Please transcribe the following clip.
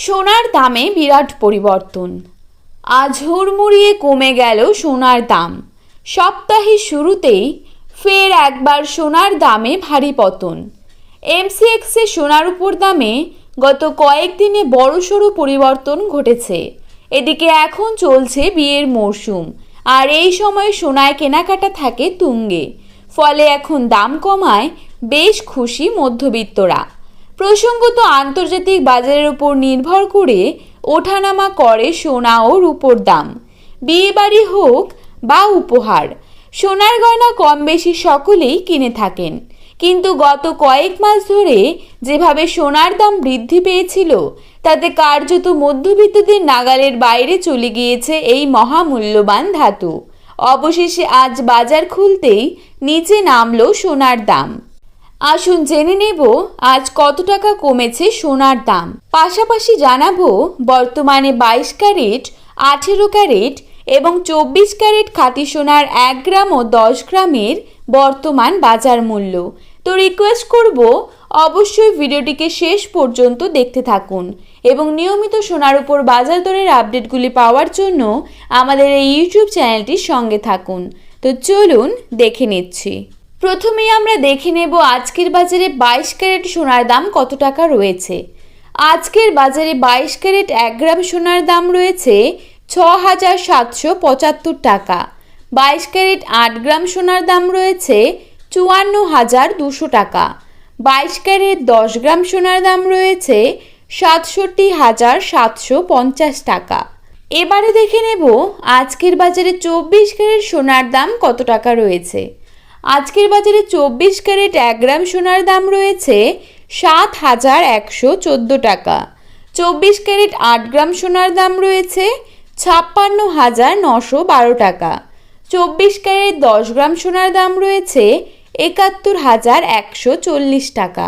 সোনার দামে বিরাট পরিবর্তন। আজ হুড়মুড়িয়ে কমে গেল সোনার দাম। সপ্তাহের শুরুতেই ফের একবার সোনার দামে ভারী পতন। এমসিএক্সে সোনার উপর দামে গত কয়েকদিনে বড়সড় পরিবর্তন ঘটেছে। এদিকে এখন চলছে বিয়ের মরশুম, আর এই সময় সোনায় কেনাকাটা থাকে তুঙ্গে। ফলে এখন দাম কমায় বেশ খুশি মধ্যবিত্তরা। প্রসঙ্গত, আন্তর্জাতিক বাজারের উপর নির্ভর করে ওঠানামা করে সোনা ও রূপোর দাম। বিয়েবাড়ি হোক বা উপহার, সোনার গয়না কম বেশি সকলেই কিনে থাকেন। কিন্তু গত কয়েক মাস ধরে যেভাবে সোনার দাম বৃদ্ধি পেয়েছিল, তাতে কার্যত মধ্যবিত্তদের নাগালের বাইরে চলে গিয়েছে এই মহামূল্যবান ধাতু। অবশেষে আজ বাজার খুলতেই নিচে নামলো সোনার দাম। আসুন জেনে নেব আজ কত টাকা কমেছে সোনার দাম। পাশাপাশি জানাবো বর্তমানে 22 ক্যারেট, 18 ক্যারেট এবং 24 ক্যারেট খাঁটি সোনার 1 গ্রাম ও 10 গ্রামের বর্তমান বাজার মূল্য। তো রিকোয়েস্ট করব অবশ্যই ভিডিওটিকে শেষ পর্যন্ত দেখতে থাকুন এবং নিয়মিত সোনার উপর বাজার দরের আপডেটগুলি পাওয়ার জন্য আমাদের এই ইউটিউব চ্যানেলটির সঙ্গে থাকুন। তো চলুন দেখে নিচ্ছি। প্রথমেই আমরা দেখে নেব আজকের বাজারে 22 ক্যারেট সোনার দাম কত টাকা রয়েছে। আজকের বাজারে 22 ক্যারেট 1 গ্রাম সোনার দাম রয়েছে 6,775 টাকা। 22 ক্যারেট 8 গ্রাম সোনার দাম রয়েছে 54,200 টাকা। 22 ক্যারেট 10 গ্রাম সোনার দাম রয়েছে 67,750 টাকা। এবারে দেখে নেব আজকের বাজারে 24 ক্যারেট সোনার দাম কত টাকা রয়েছে। আজকের বাজারে 24 ক্যারেট 1 গ্রাম সোনার দাম রয়েছে 7,114 টাকা। 24 ক্যারেট 8 গ্রাম সোনার দাম রয়েছে 56,912 টাকা। 24 ক্যারেট 10 গ্রাম সোনার দাম রয়েছে 71,140 টাকা।